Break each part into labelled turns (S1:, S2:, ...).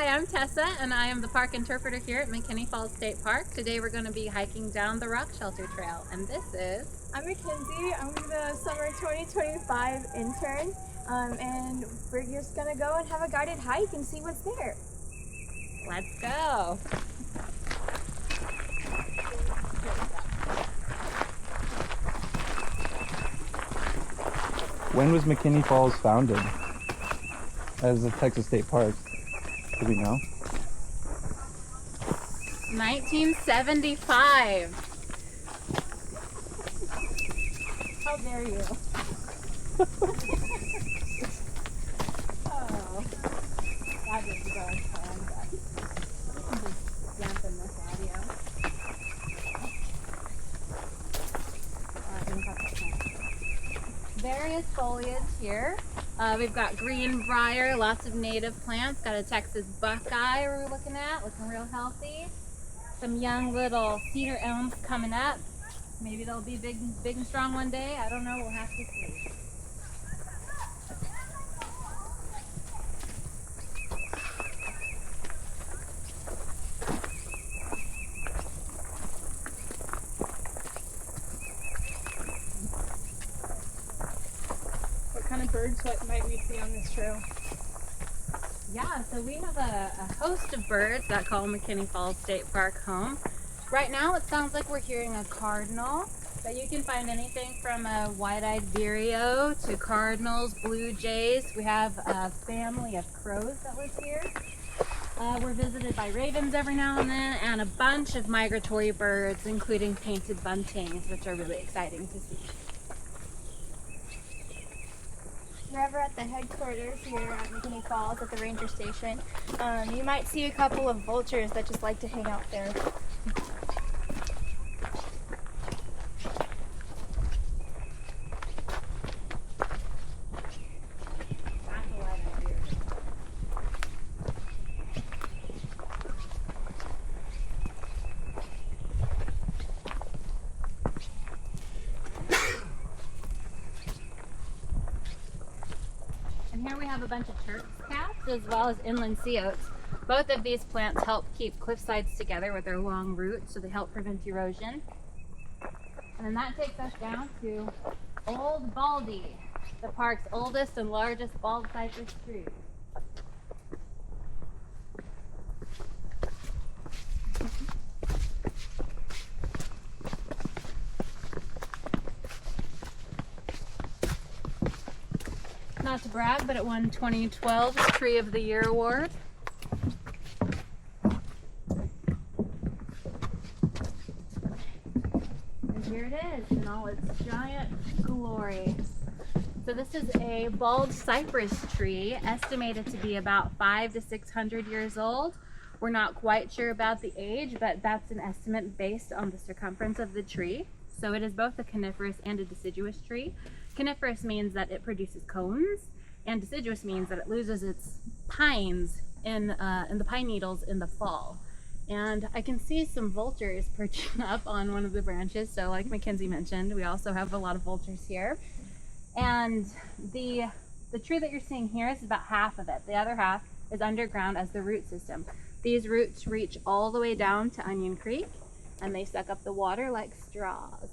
S1: Hi, I'm Tessa, and I am the park interpreter here at McKinney Falls State Park. Today we're going to be hiking down the Rock Shelter Trail, and this is...
S2: I'm Mackenzie. I'm the summer 2025 intern, and we're just going to go and have a guided hike and see what's there.
S1: Let's go!
S3: When was McKinney Falls founded as a Texas State Park? Do we know?
S1: 1975.
S2: How dare you?
S1: Oh, that didn't go as planned, but we can just dampen this audio. Various foliage here. We've got green briar, lots of native plants. Got a Texas buckeye we're looking at, looking real healthy. Some young little cedar elms coming up. Maybe they'll be big and strong one day. I don't know, we'll have to see.
S2: What kind of birds might we see on this trail?
S1: Yeah, so we have a host of birds that call McKinney Falls State Park home. Right now it sounds like we're hearing a cardinal, but you can find anything from a white-eyed vireo to cardinals, blue jays. We have a family of crows that live here. We're visited by ravens every now and then, and a bunch of migratory birds, including painted buntings, which are really exciting to see.
S2: We're ever at the headquarters here at McKinney Falls at the ranger station. You might see a couple of vultures that just like to hang out there.
S1: And here we have a bunch of Turk's caps as well as inland sea oats. Both of these plants help keep cliff sides together with their long roots, so they help prevent erosion. And then that takes us down to Old Baldy, the park's oldest and largest bald cypress tree. Not to brag, but it won 2012's Tree of the Year award. And here it is in all its giant glory. So this is a bald cypress tree, estimated to be about 500 to 600 years old. We're not quite sure about the age, but that's an estimate based on the circumference of the tree. So it is both a coniferous and a deciduous tree. Coniferous means that it produces cones, and deciduous means that it loses its pines in the pine needles in the fall. And I can see some vultures perching up on one of the branches. So like Mackenzie mentioned, we also have a lot of vultures here. And the tree that you're seeing here is about half of it. The other half is underground as the root system. These roots reach all the way down to Onion Creek, and they suck up the water like straws.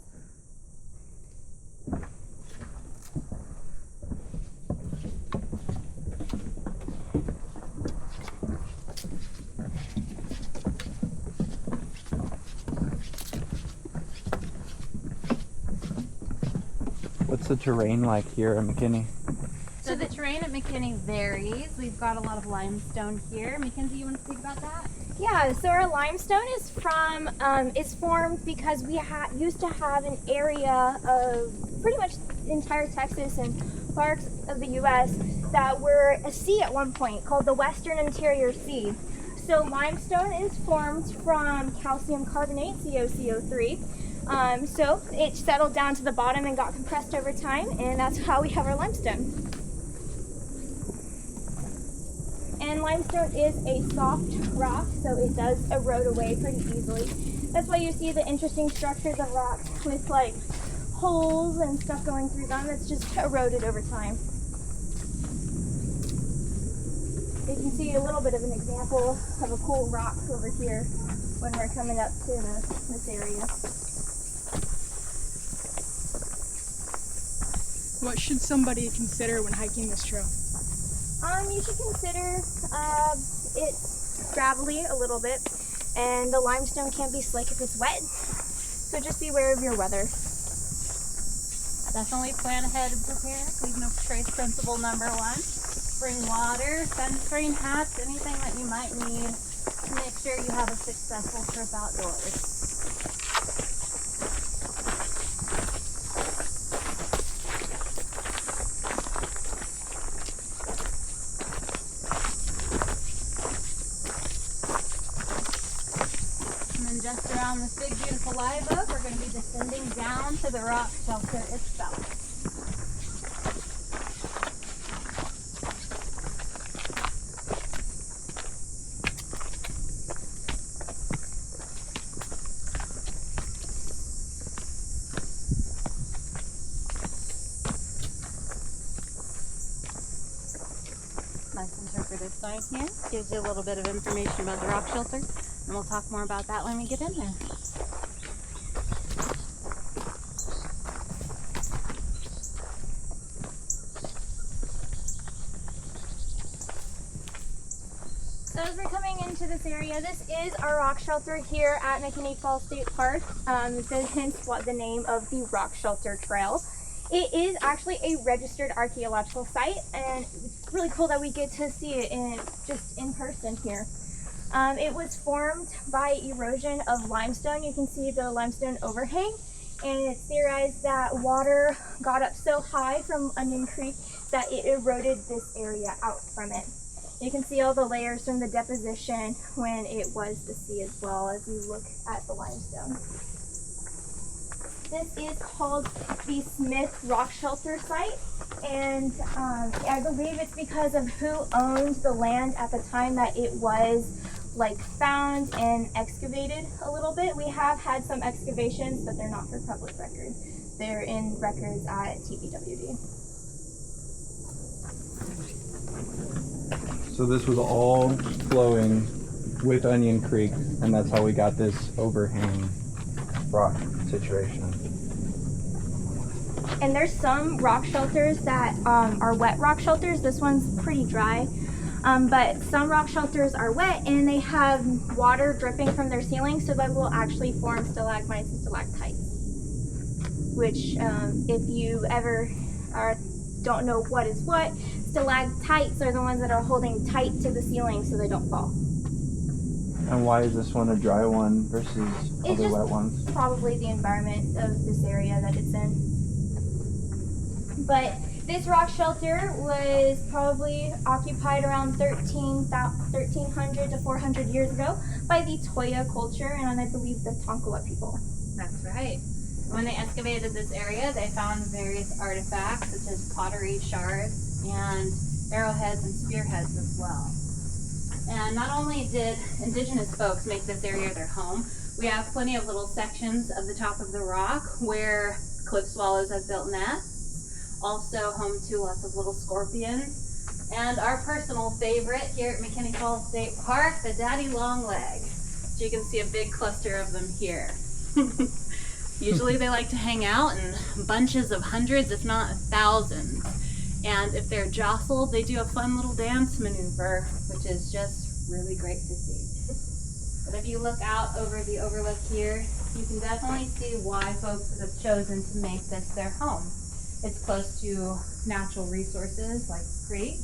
S3: What's the terrain like here at McKinney?
S1: So the terrain at McKinney varies. We've got a lot of limestone here. Mackenzie, you want to speak about that?
S2: Yeah, so our limestone is formed because we used to have an area of pretty much entire Texas and parts of the U.S. that were a sea at one point called the Western Interior Sea. So limestone is formed from calcium carbonate, CaCO3. So it settled down to the bottom and got compressed over time, and that's how we have our limestone. And limestone is a soft rock, so it does erode away pretty easily. That's why you see the interesting structures of rocks with like holes and stuff going through them. It's just eroded over time. you can see a little bit of an example of a cool rock over here when we're coming up to this area.
S4: What should somebody consider when hiking this trail?
S2: You should consider it's gravelly a little bit, and the limestone can be slick if it's wet. So just be aware of your weather.
S1: Definitely plan ahead and prepare. Leave no trace principle number 1. Bring water, sunscreen, hats, anything that you might need to make sure you have a successful trip outdoors. And then just around this big beautiful live oak, we're going to be descending down to the rock shelter itself. Nice interpretive sign here. Gives you a little bit of information about the rock shelter. And we'll talk more about that when we get in there.
S2: So as we're coming into this area, this is our rock shelter here at McKinney Falls State Park. Hence what the name of the Rock Shelter Trail. It is actually a registered archaeological site, and it's really cool that we get to see it just in person here. It was formed by erosion of limestone. You can see the limestone overhang, and it's theorized that water got up so high from Onion Creek that it eroded this area out from it. You can see all the layers from the deposition when it was the sea as well as you look at the limestone. This is called the Smith Rock Shelter Site, and I believe it's because of who owned the land at the time that it was found and excavated a little bit. We have had some excavations, but they're not for public record. They're in records at TPWD.
S3: So this was all flowing with Onion Creek, and that's how we got this overhang rock situation.
S2: And there's some rock shelters that are wet rock shelters. This one's pretty dry. But some rock shelters are wet and they have water dripping from their ceiling, so that will actually form stalagmites and stalactites. Which, if you ever don't know what is what, stalactites are the ones that are holding tight to the ceiling so they don't fall.
S3: And why is this one a dry one versus other wet ones?
S2: Probably the environment of this area that it's in. But this rock shelter was probably occupied around 1300 to 400 years ago by the Toya culture and I believe the Tonkawa people.
S1: That's right. When they excavated this area, they found various artifacts such as pottery shards and arrowheads and spearheads as well. And not only did indigenous folks make this area their home, we have plenty of little sections of the top of the rock where cliff swallows have built nests. Also home to lots of little scorpions. And our personal favorite here at McKinney Falls State Park, the daddy longleg. So you can see a big cluster of them here. Usually they like to hang out in bunches of hundreds, if not thousands. And if they're jostled, they do a fun little dance maneuver, which is just really great to see. But if you look out over the overlook here, you can definitely see why folks have chosen to make this their home. It's close to natural resources like the creek,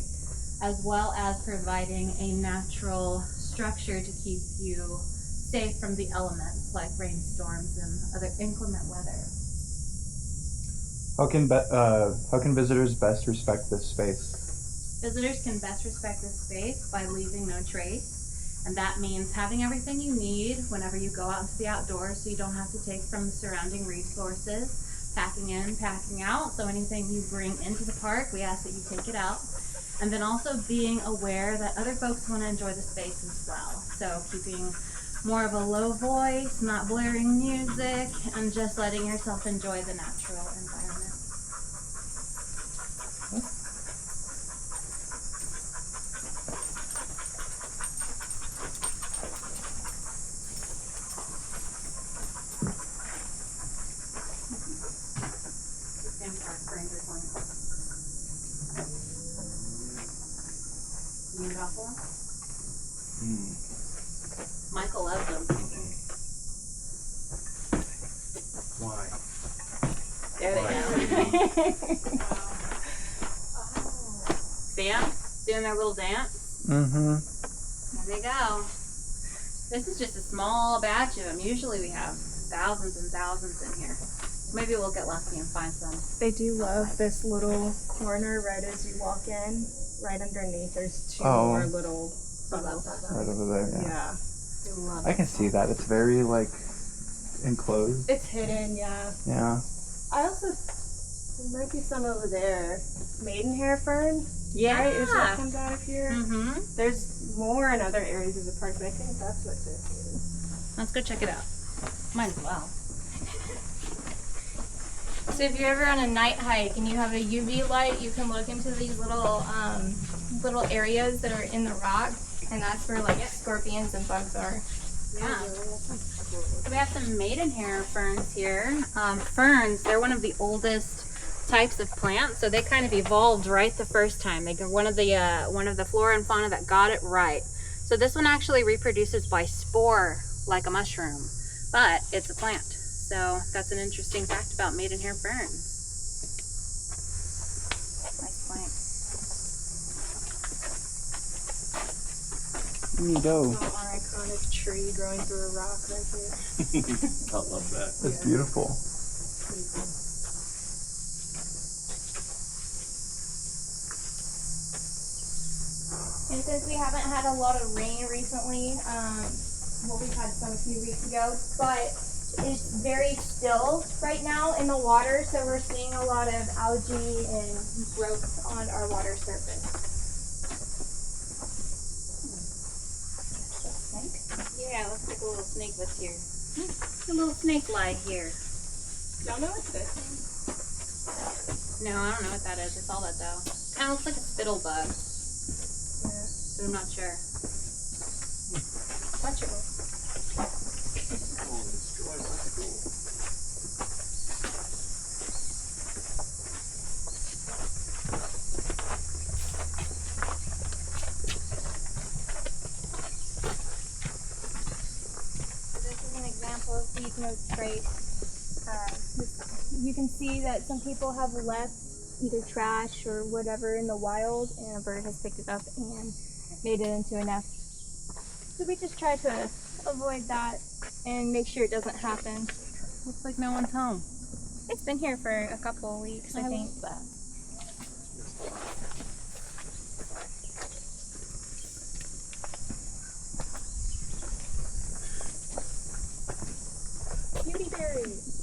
S1: as well as providing a natural structure to keep you safe from the elements like rainstorms and other inclement weather.
S3: How can visitors best respect this space?
S1: Visitors can best respect this space by leaving no trace, and that means having everything you need whenever you go out into the outdoors so you don't have to take from the surrounding resources. Packing in, packing out, so anything you bring into the park, we ask that you take it out. And then also being aware that other folks want to enjoy the space as well. So keeping more of a low voice, not blaring music, and just letting yourself enjoy the natural environment. apple? Michael loves them.
S3: Why?
S1: There they go. Sam, doing their little dance.
S3: Mm-hmm.
S1: There they go. This is just a small batch of them. Usually we have thousands and thousands in here. Maybe we'll get lucky and find some.
S4: They do love this little corner right as you walk in. Right underneath, there's two
S3: Oh.
S4: more little bubbles.
S3: Right over there. Yeah.
S4: Yeah.
S1: They love
S3: I can see that. It's very like enclosed.
S4: It's hidden, yeah.
S3: Yeah.
S4: I also, there might be some over there. Maidenhair fern,
S1: Yeah.
S4: right, is what comes out of here.
S1: Mm-hmm.
S4: There's more in other areas of the park, but I think that's what this is.
S1: Let's go check it out. Might as well.
S2: So if you're ever on a night hike and you have a UV light, you can look into these little areas that are in the rock, and that's where like scorpions and bugs are.
S1: Yeah. So we have some maidenhair ferns here. Ferns, they're one of the oldest types of plants, so they kind of evolved right the first time. They one of the flora and fauna that got it right. So this one actually reproduces by spore, like a mushroom, but it's a plant. So that's an interesting fact about maidenhair ferns. Nice plant.
S3: Neato.
S4: So our iconic tree growing through a rock right here.
S5: I love that.
S3: It's beautiful.
S2: And since we haven't had a lot of rain recently, well, we've had some a few weeks ago, but it's very still right now in the water, so we're seeing a lot of algae and growth on our water surface.
S1: Yeah, looks like a little snake was here. A little snake lie here.
S4: Y'all know what's this?
S1: No, I don't know what that is. I saw that though. Kind of looks like a spittle bug,
S4: Yeah.
S1: but I'm not sure.
S4: Watch it.
S2: This is an example of leaf node trace. You can see that some people have left either trash or whatever in the wild, and a bird has picked it up and made it into a nest. So we just try to avoid that and make sure it doesn't happen.
S1: Looks like no one's home.
S2: It's been here for a couple of weeks, I think.
S1: love that.
S4: Beauty berries.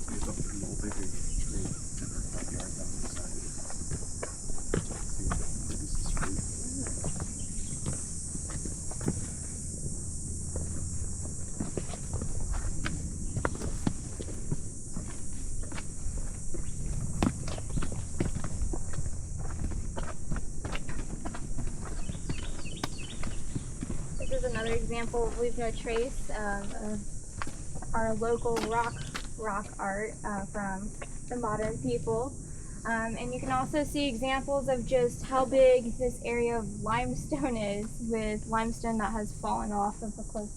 S5: There's a little bigger tree in our front yard down the side of it. See, this is fruit.
S2: This is another example of leaf node trace of our local rock art from the modern people. And you can also see examples of just how big this area of limestone is, with limestone that has fallen off of the cliff.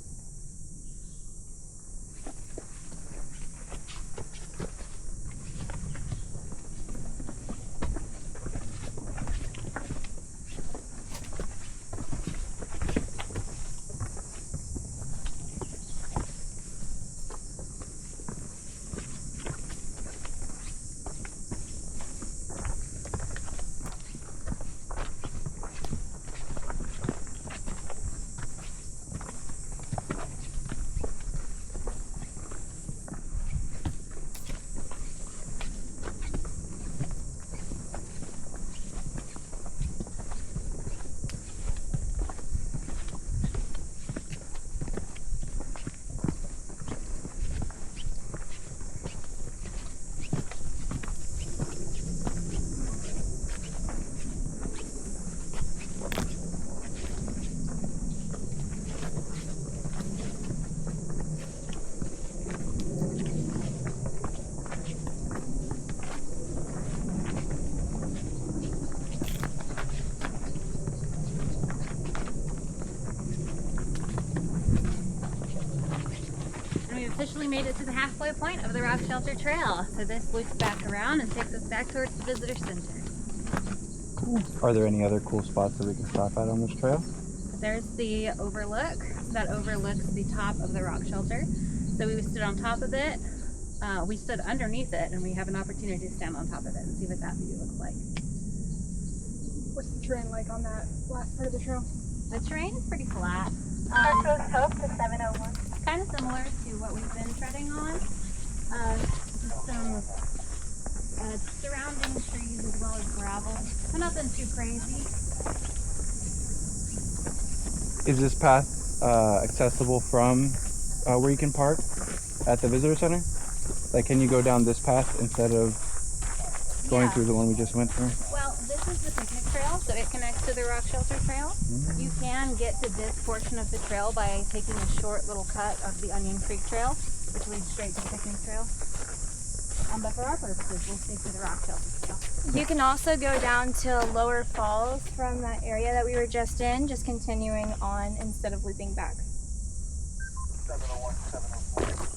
S1: officially made it to the halfway point of the Rock Shelter Trail. So this loops back around and takes us back towards the visitor center.
S3: Are there any other cool spots that we can stop at on this trail?
S1: There's the overlook that overlooks the top of the rock shelter. So we stood on top of it. We stood underneath it, and we have an opportunity to stand on top of it and see what that view looks like.
S4: What's the terrain like on that last part of the trail?
S1: The terrain is pretty flat.
S2: Hope to 701.
S1: Kind of similar to what we've been treading on. Just some surrounding trees as well as gravel. But nothing too crazy.
S3: Is this path accessible from where you can park at the visitor center? Like, can you go down this path instead of going through the one we just went through?
S1: Well, this is the picnic trail, so it connects to the Rock Shelter Trail. You can get to this portion of the trail by taking a short little cut of the Onion Creek Trail, which leads straight to the picnic trail. But for our purposes, we'll stick to the Rock Shelter Trail.
S2: You can also go down to Lower Falls from that area that we were just in, just continuing on instead of looping back.
S5: 701, 704.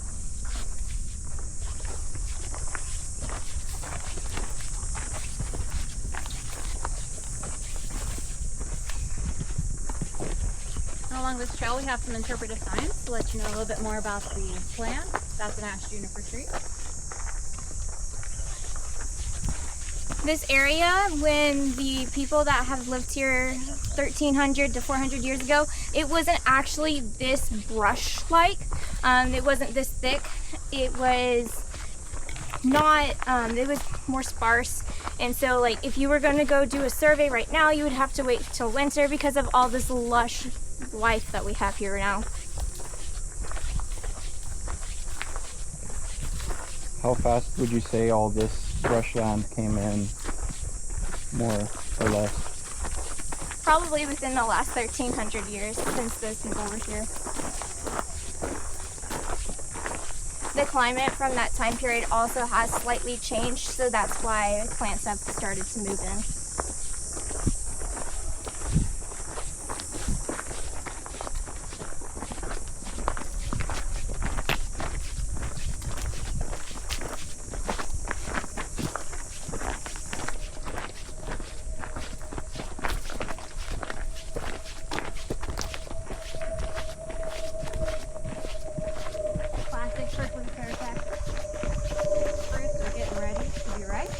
S1: Along this trail, we have some interpretive signs to let you know a little bit more about the plant. That's an ash juniper tree.
S2: This area, when the people that have lived here 1300 to 400 years ago, it wasn't actually this brush-like. It wasn't this thick. It was not, it was more sparse. And so, like, if you were going to go do a survey right now, you would have to wait till winter because of all this lush life that we have here now.
S3: How fast would you say all this brushland came in, more or less?
S2: Probably within the last 1300 years since those people were here. The climate from that time period also has slightly changed, so that's why plants have started to move in.
S1: Classic prickly pear cactus. Fruits are getting ready to be ripe.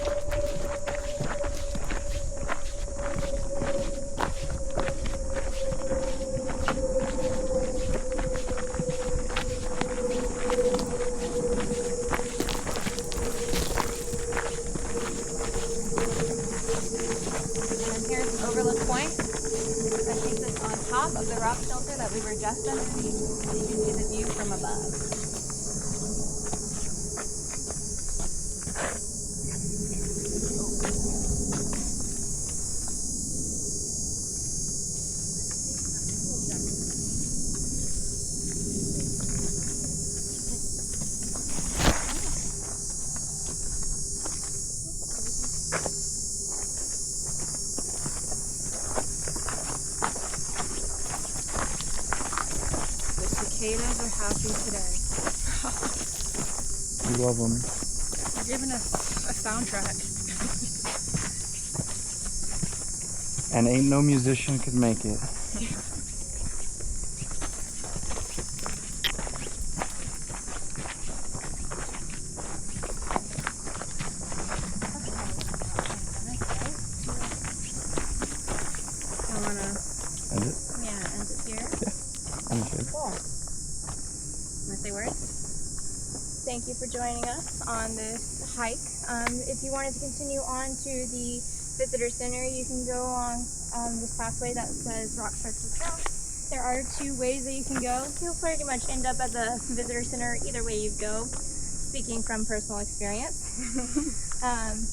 S1: And here's an overlook point that takes us on top of the rock shelter that we were just underneath. So you can see the view from above.
S4: The cicadas are happy today.
S3: We love them.
S4: They're giving us a soundtrack.
S3: And ain't no musician could make it.
S1: I wanna,
S3: End it?
S1: yeah, end it here.
S3: Understood.
S1: Wanna say words?
S2: Thank you for joining us on this hike. If you wanted to continue on to the visitor center, you can go along this pathway that says Rock Shelter Trail. There are two ways that you can go. You'll pretty much end up at the visitor center either way you go, speaking from personal experience.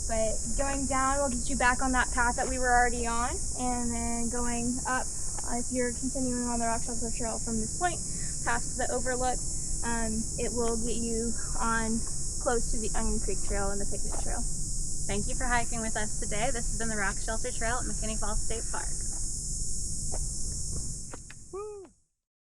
S2: But going down will get you back on that path that we were already on, and then going up, if you're continuing on the Rock Shelter Trail from this point, past the overlook, it will get you on close to the Onion Creek Trail and the picnic trail.
S1: Thank you for hiking with us today. This has been the Rock Shelter Trail at McKinney Falls State Park.